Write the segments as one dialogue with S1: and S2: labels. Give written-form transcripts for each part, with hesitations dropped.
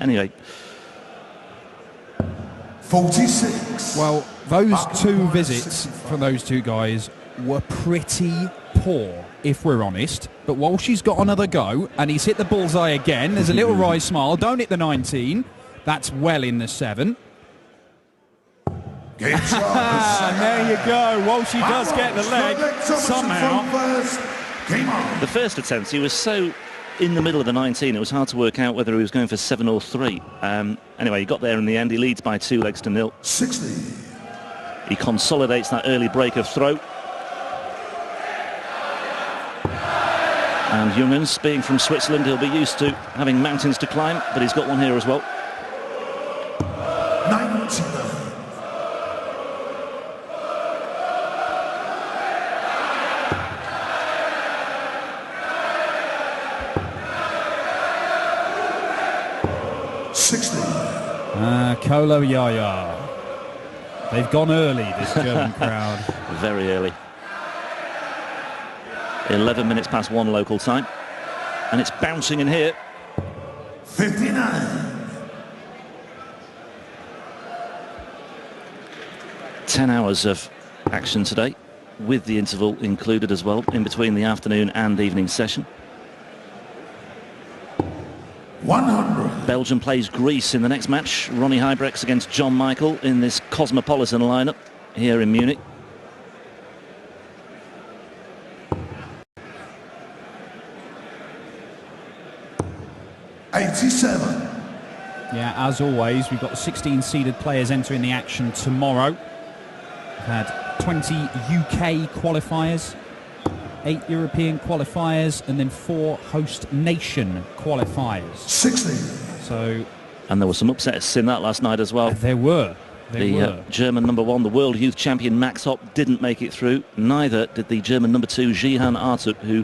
S1: Anyway.
S2: 46.
S3: Well, those two visits from those two guys were pretty poor, if we're honest. But Walsh has got another go, and he's hit the bullseye again. There's a little wry smile. Don't hit the 19. That's well in the 7. There you go. Walshy does get the leg somehow.
S1: The first attempt, he was so in the middle of the 19, it was hard to work out whether he was going for 7 or 3. Anyway, he got there in the end. He leads by 2 legs to 0.
S2: 60.
S1: He consolidates that early break of throw. And Junghans, being from Switzerland, he'll be used to having mountains to climb, but he's got one here as well.
S2: 99.
S3: Kolo Yaya. They've gone early, this German crowd.
S1: Very early. 11 minutes past 1 local time. And it's bouncing in here.
S2: 59.
S1: 10 hours of action today, with the interval included as well, in between the afternoon and evening session.
S2: 100.
S1: Belgium plays Greece in the next match. Ronnie Huybrechts against John Michael in this cosmopolitan lineup here in Munich.
S3: Yeah, as always, we've got the 16 seeded players entering the action tomorrow. We've had 20 UK qualifiers, 8 European qualifiers, and then 4 host nation qualifiers.
S2: 60.
S3: So,
S1: and there were some upsets in that last night as well.
S3: There were.
S1: German number 1, the world youth champion Max Hopp, didn't make it through. Neither did the German number 2, Jihan Artuk, who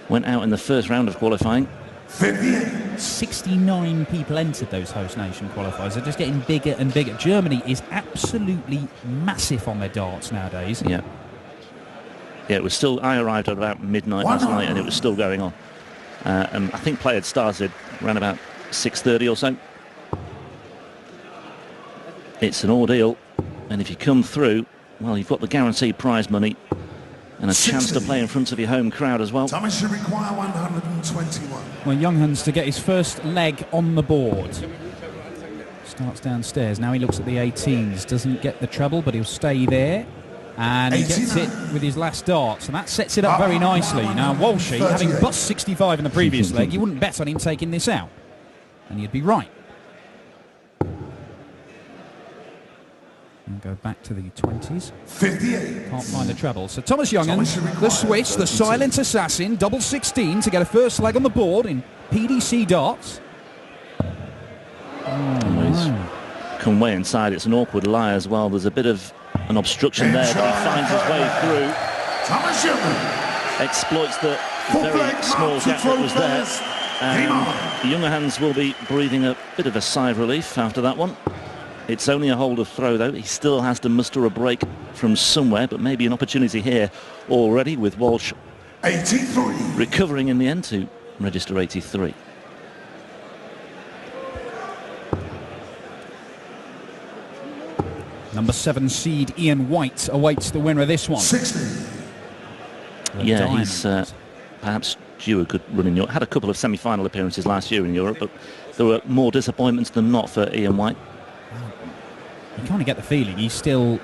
S1: went out in the first round of qualifying.
S2: 58.
S3: 69 people entered those host nation qualifiers. They're just getting bigger and bigger. Germany is absolutely massive on their darts nowadays.
S1: Yeah. Yeah, it was still, I arrived at about midnight last night and it was still going on. And I think play had started around about 6:30 or so. It's an ordeal, and if you come through, well, you've got the guaranteed prize money and a chance to play in front of your home crowd as well.
S2: Thomas should require 121.
S3: Well, Junghans to get his first leg on the board. Starts downstairs. Now he looks at the 18s. Doesn't get the treble, but he'll stay there. And he gets it with his last dart. So that sets it up very nicely. Now, Walshy, having bust 65 in the previous leg, you wouldn't bet on him taking this out. And you'd be right. And go back to the 20s.
S2: 58.
S3: Can't find the treble. So Thomas Junghans, the Swiss, the silent assassin, double 16 to get a first leg on the board in PDC darts.
S1: Come way inside. It's an awkward lie as well. There's a bit of an obstruction there, but he finds his way through.
S2: Thomas Junghans
S1: exploits the very small gap that was there. And Junghans will be breathing a bit of a sigh of relief after that one. It's only a hold of throw, though. He still has to muster a break from somewhere, but maybe an opportunity here already with Walsh
S2: 83.
S1: Recovering in the end to register 83.
S3: Number 7 seed Ian White awaits the winner of this one.
S2: 60.
S1: Yeah, he's perhaps due a good run in Europe. Had a couple of semi-final appearances last year in Europe, but there were more disappointments than not for Ian White.
S3: You kind of get the feeling he's still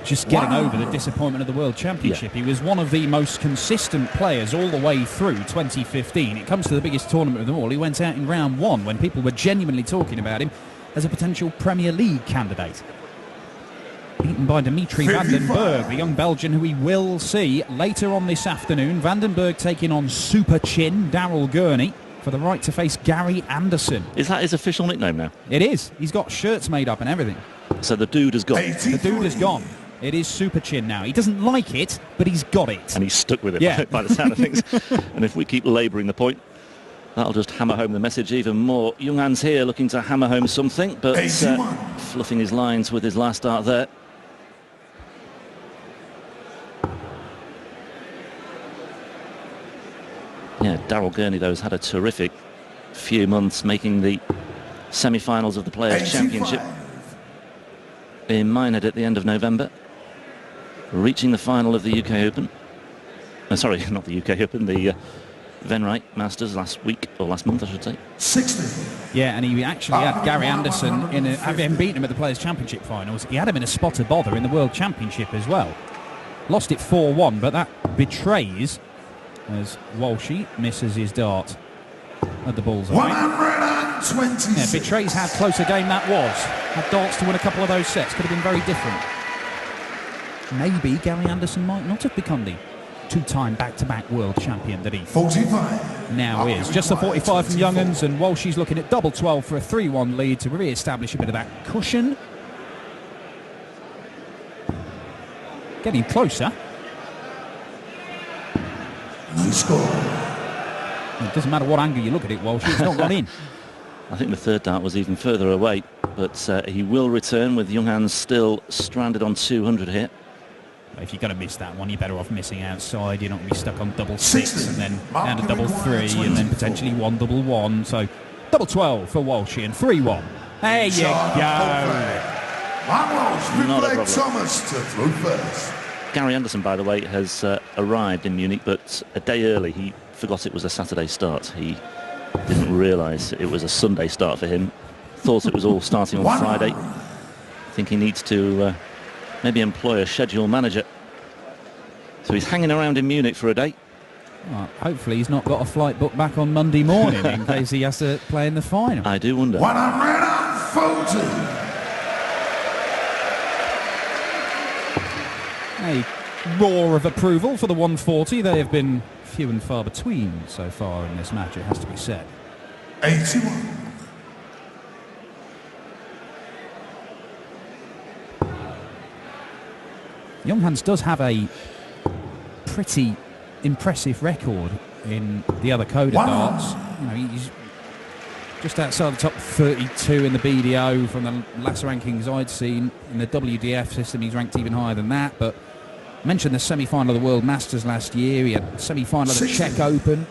S3: just getting over the disappointment of the World Championship. He was one of the most consistent players all the way through 2015. It comes to the biggest tournament of them all. He went out in round 1 when people were genuinely talking about him as a potential Premier League candidate. Beaten by Dimitri van den Berg, the young Belgian who we will see later on this afternoon. Van den Berg taking on Super Chin, Daryl Gurney, for the right to face Gary Anderson.
S1: Is that his official nickname now?
S3: It is. He's got shirts made up and everything.
S1: So the dude has gone.
S2: 83.
S3: The dude has gone. It is Super Chin now. He doesn't like it, but he's got it.
S1: And he's stuck with it by the sound of things. And if we keep labouring the point, that'll just hammer home the message even more. Junghans here looking to hammer home something, but fluffing his lines with his last dart there. Yeah, Daryl Gurney, though, has had a terrific few months, making the semi-finals of the Players'
S2: 85.
S1: Championship in Minehead at the end of November, reaching the final of the UK Open. Sorry, not the UK Open, the Venray Masters last week, or last month I should say.
S2: 60.
S3: Yeah, and he actually had Gary Anderson, having beaten him at the Players' Championship finals, he had him in a spot of bother in the World Championship as well. Lost it 4-1, but that betrays as Walsh misses his dart at the bullseye.
S2: 126.
S3: Yeah, betrays how close a game that was. Had darts to win a couple of those sets, could have been very different. Maybe Gary Anderson might not have become the two-time back-to-back world champion that he
S2: 45.
S3: now is. Just the 45 from Junghans, and Walsh is looking at double 12 for a 3-1 lead to re-establish a bit of that cushion. Getting closer.
S2: No score.
S3: It doesn't matter what angle you look at it, Walsh, it's not gone in.
S1: I think the third dart was even further away, but he will return with Junghans still stranded on 200 here.
S3: If you're going to miss that one, you're better off missing outside. You're not going to be stuck on double 6 and then down to double 3 and then potentially one double 1. So double 12 for Walsh and 3-1. There you go.
S1: Not a problem.
S2: Thomas to throw first.
S1: Gary Anderson, by the way, has arrived in Munich, but a day early. He forgot it was a Saturday start. He didn't realise it was a Sunday start for him. Thought it was all starting on Friday. I think he needs to maybe employ a schedule manager. So he's hanging around in Munich for a day.
S3: Well, hopefully he's not got a flight booked back on Monday morning in case he has to play in the final.
S1: I do wonder.
S2: 140.
S3: A roar of approval for the 140. They have been few and far between so far in this match, it has to be said.
S2: 81.
S3: Junghans does have a pretty impressive record in the other code of darts. You know, he's just outside the top 32 in the BDO from the last rankings I'd seen. In the WDF system, he's ranked even higher than that. But I mentioned the semi-final of the World Masters last year. He had semi-final of the Czech Open.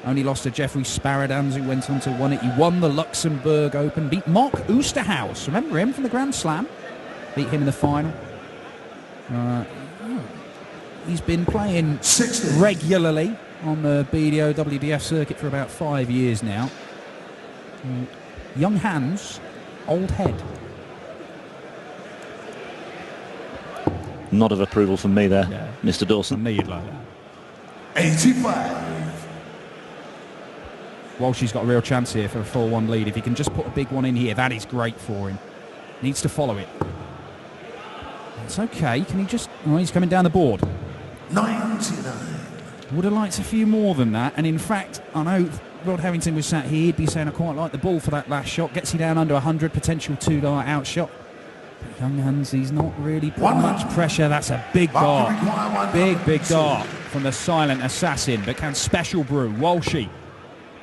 S3: Only lost to Jeffrey Sparadans, who went on to win it. He won the Luxembourg Open, beat Mark Oosterhuis. Remember him from the Grand Slam? Beat him in the final. He's been playing regularly on the BDO WDF circuit for about 5 years now. Young hands, old head.
S1: Nod of approval from me there,
S3: Yeah.
S1: Mr. Dawson.
S3: I knew you'd like that.
S2: 85.
S3: Walsh has got a real chance here for a 4-1 lead. If he can just put a big one in here, that is great for him. Needs to follow it. It's okay. Can he just... Oh, he's coming down the board.
S2: 99.
S3: Would have liked a few more than that. And in fact, I know Rod Harrington was sat here. He'd be saying, I quite like the ball for that last shot. Gets you down under 100, potential 2-dart outshot. But Junghans, he's not really putting much pressure. That's a big dart. Big dart from the silent assassin. But can Special Brew, Walshy,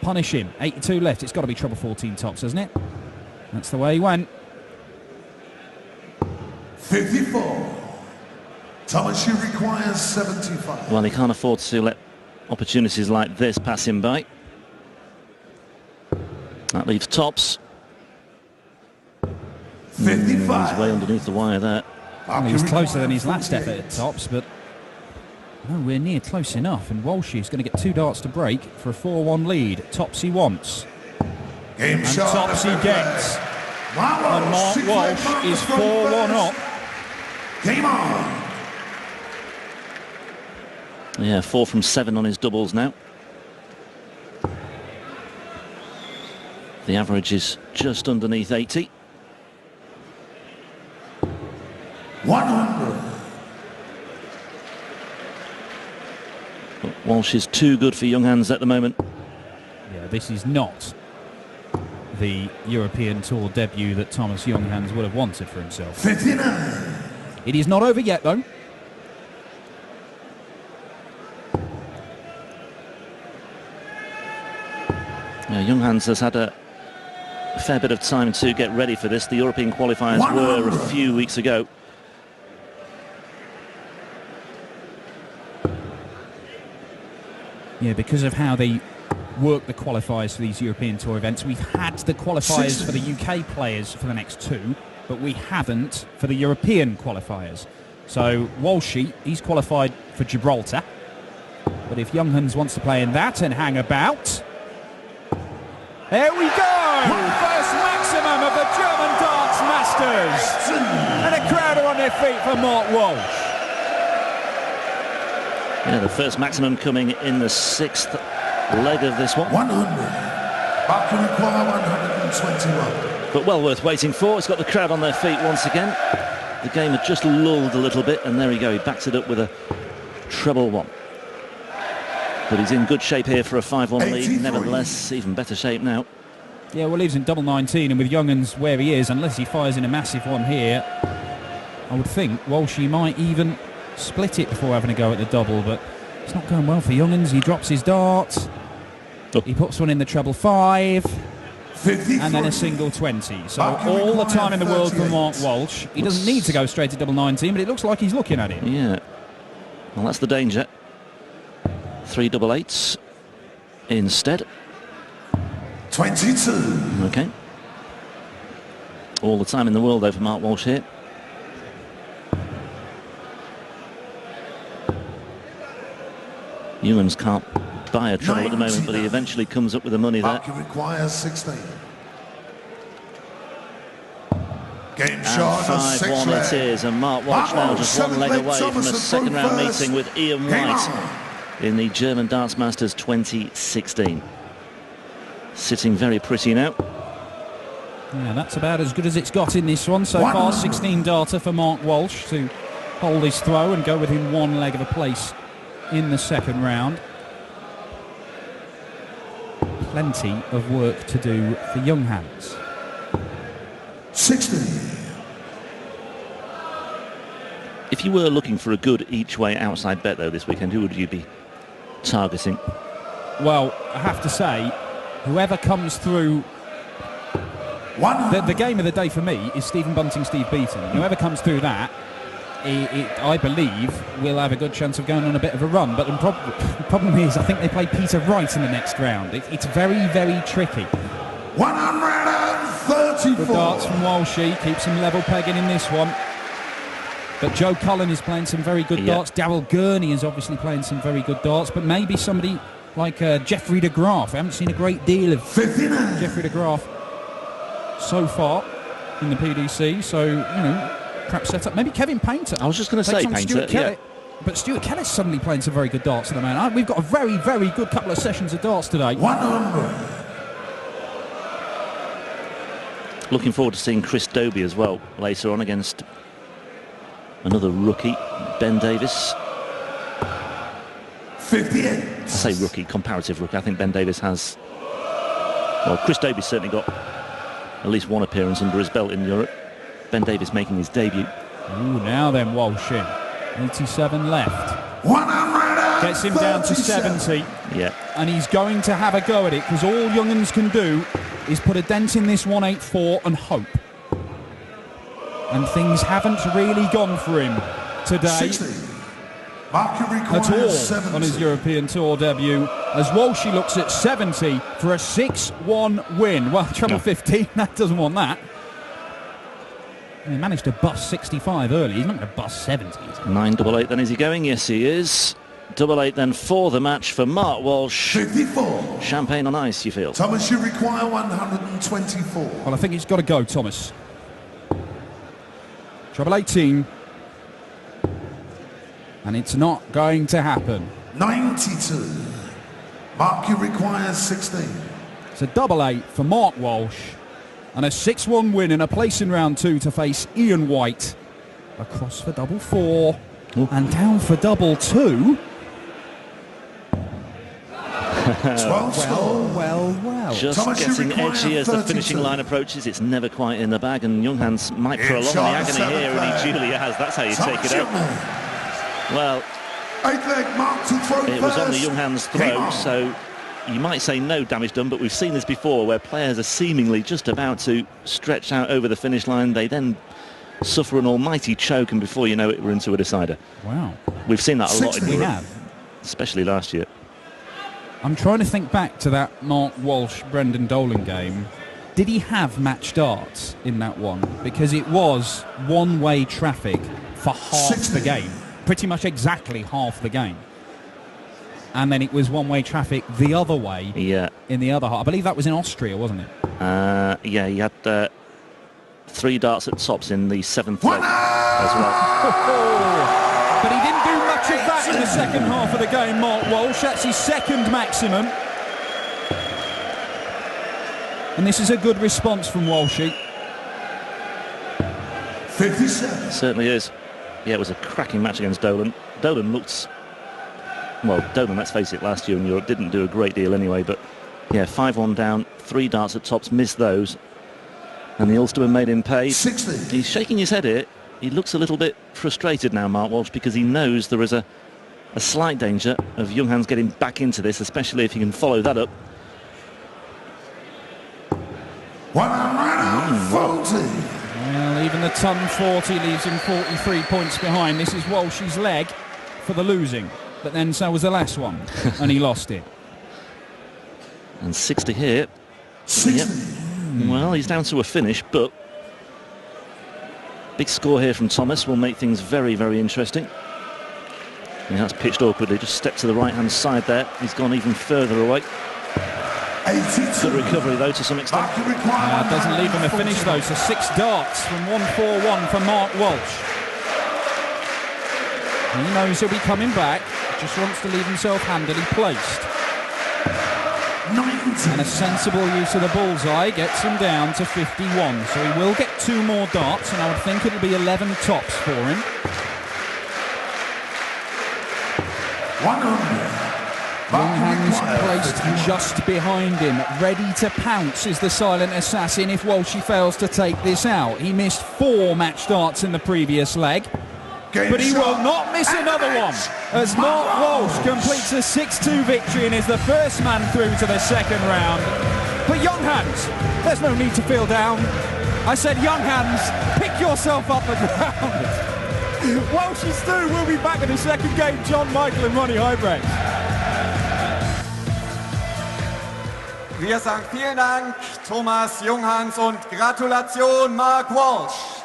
S3: punish him? 82 left. It's got to be treble 14 tops, hasn't it? That's the way he went.
S2: 54. Thomas, you requires 75.
S1: Well, he can't afford to let opportunities like this pass him by. That leaves tops.
S2: 55.
S1: He's way underneath the wire there.
S3: Well, he was closer than his last effort at tops, but nowhere near close enough. And Walsh is going to get 2 darts to break for a 4-1 lead. Tops he wants.
S2: Game
S3: And
S2: shot.
S3: tops he gets. And Mark Walsh is 4-1 up.
S2: Game on.
S1: Yeah, 4 from 7 on his doubles now. The average is just underneath 80.
S2: 100.
S1: But Walsh is too good for Junghans at the moment.
S3: Yeah, this is not the European Tour debut that Thomas Junghans would have wanted for himself.
S2: 59.
S3: It is not over yet, though.
S1: Yeah, Junghans has had a fair bit of time to get ready for this. The European qualifiers were a few weeks ago.
S3: Yeah, because of how the work the qualifiers for these European Tour events. We've had the qualifiers for the UK players for the next 2, but we haven't for the European qualifiers. So Walsh, he's qualified for Gibraltar. But if Junghans wants to play in that and hang about... There we go! First maximum of the German Darts Masters! And a crowd are on their feet for Mark Walsh.
S1: Yeah, the first maximum coming in the 6th leg of this one.
S2: 100. Back to require 121.
S1: But well worth waiting for. It's got the crowd on their feet once again. The game had just lulled a little bit, and there we go. He backs it up with a treble 1. But he's in good shape here for a 5-1 lead. Nevertheless, even better shape now.
S3: Yeah, well, he's in double 19, and with Junghans where he is, unless he fires in a massive one here, I would think Walsh might even split it before having a go at the double, but it's not going well for Junghans. He drops his dart.
S1: Oh.
S3: He puts one in the treble 5.
S2: 53.
S3: And then a single 20. So all the time in the world for Mark Walsh. He doesn't need to go straight to double 19, but it looks like he's looking at it.
S1: Yeah. Well, that's the danger. 3 double 8s instead.
S2: 22.
S1: Okay. All the time in the world, though, for Mark Walsh here. Junghans can't buy a treble at the moment, but he eventually comes up with the money there.
S2: Mark requires 16. Game
S1: And
S2: shot of 6
S1: 5-1
S2: leg.
S1: it is, and Mark Walsh now just one leg away from a second-round meeting with Ian White in the German Darts Masters 2016. Sitting very pretty now.
S3: Yeah, that's about as good as it's got in this one so far. 16 darter for Mark Walsh to hold his throw and go within 1 leg of a place in the second round. Plenty of work to do for Junghans.
S2: 60.
S1: If you were looking for a good each-way outside bet, though, this weekend, who would you be targeting?
S3: Well, I have to say, whoever comes through... The game of the day for me is Stephen Bunting, Steve Beaton. Whoever comes through that, I believe, will have a good chance of going on a bit of a run. But the problem is, I think they play Peter Wright in the next round. It's very, very tricky.
S2: 134.
S3: Good darts from Walshy, keeps him level pegging in this one. But Joe Cullen is playing some very good darts. Darryl Gurney is obviously playing some very good darts. But maybe somebody like Jeffrey de Graaf. I haven't seen a great deal of
S2: 59.
S3: Jeffrey de Graaf so far in the PDC. So, you know, perhaps set up maybe Kevin Painter.
S1: I was just going to say Painter, yeah.
S3: But Stuart Kelly's suddenly playing some very good darts at the moment. We've got a very, very good couple of sessions of darts today.
S2: 100.
S1: Looking forward to seeing Chris Dobie as well later on against another rookie, Ben Davis.
S2: 58.
S1: I say rookie, comparative rookie. I think Ben Davis has... Well, Chris Dobie's certainly got at least 1 appearance under his belt in Europe. Ben Davis making his debut.
S3: Ooh, now then, Walsh in. 87 left.
S2: 100.
S3: Gets him down to 70.
S1: Yeah.
S3: And he's going to have a go at it, because all Junghans can do is put a dent in this 184 and hope. And things haven't really gone for him today
S2: 60. Mercury
S3: at all
S2: 70.
S3: on his European Tour debut, as Walshy looks at 70 for a 6-1 win. Well, treble 15, that doesn't want that. And he managed to bust 65 early. He's not going to bust 70.
S1: 9 double 8 then, is he going? Yes, he is. Double 8 then for the match for Mark Walsh.
S2: 54.
S1: Champagne on ice, you feel?
S2: Thomas, you require 124.
S3: Well, I think it's got to go, Thomas. Treble 18. And it's not going to happen.
S2: 92. Mark, you require 16.
S3: It's a double 8 for Mark Walsh. And a 6-1 win in a place in round 2 to face Ian White. Across for double 4.
S1: Ooh.
S3: And down for double 2.
S2: 12.
S3: Well.
S1: Just
S2: Thomas, you
S1: getting
S2: require
S1: edgy as the
S2: 32.
S1: finishing line approaches. It's never quite in the bag, and Junghans might prolong the
S2: shot
S1: agony
S2: seven
S1: here, and he
S2: flag.
S1: duly has. That's how you take it out.
S2: out.
S1: Well,
S2: 8 leg Mark to throw
S1: it was on the
S2: first.
S1: Junghans
S2: Game
S1: throw,
S2: on.
S1: so you might say no damage done, but we've seen this before where players are seemingly just about to stretch out over the finish line. They then suffer an almighty choke, and before you know it, we're into a decider.
S3: Wow.
S1: We've seen that a lot in
S2: We
S1: Europe,
S3: have.
S1: especially last year.
S3: I'm trying to think back to that Mark Walsh, Brendan Dolan game. Did he have match darts in that one? Because it was one-way traffic for half
S2: 60.
S3: the game. Pretty much exactly half the game. And then it was one-way traffic the other way in the other half. I believe that was in Austria, wasn't it?
S1: Yeah, he had 3 darts at tops in the 7th leg as well.
S3: But he didn't do much of that in the second half of the game, Mark Walsh. That's his second maximum. And this is a good response from Walshy.
S2: 57.
S1: Certainly is. Yeah, it was a cracking match against Dolan. Dolan looked... Well, Dolan, let's face it, last year in Europe didn't do a great deal anyway, but yeah, 5-1 down, 3 darts at tops, missed those. And the Ulsterman made him pay.
S2: 60.
S1: He's shaking his head here. He looks a little bit frustrated now, Mark Walsh, because he knows there is a slight danger of Junghans getting back into this, especially if he can follow that up.
S2: 140.
S3: Well, even the ton 40 leaves him 43 points behind. This is Walshy's leg for the losing. But then so was the last one, and he lost it.
S1: And 60 here.
S2: 60.
S1: Yep. Well, he's down to a finish, but big score here from Thomas will make things very, very interesting. Yeah, that's pitched awkwardly. Just stepped to the right-hand side there. He's gone even further away.
S2: 82.
S1: Good recovery, though, to some extent.
S3: Doesn't leave him a finish, though. So 6 darts from 141 for Mark Walsh. He knows he'll be coming back. Just wants to leave himself handily placed.
S2: 90.
S3: And a sensible use of the bullseye gets him down to 51. So he will get 2 more darts, and I would think it'll be 11 tops for him.
S2: 100.
S3: Junghans placed just behind him. Ready to pounce is the silent assassin if Walshy fails to take this out. He missed 4 match darts in the previous leg. But he will not miss another one as Mark Walsh completes a 6-2 victory and is the first man through to the second round. But Junghans, there's no need to feel down. I said, Junghans, pick yourself up the ground. Walshy Stu will be back in the second game. John Michael and Ronnie Highbreak.
S4: Wir sagen vielen Dank, Thomas Junghans, und Gratulation, Mark Walsh.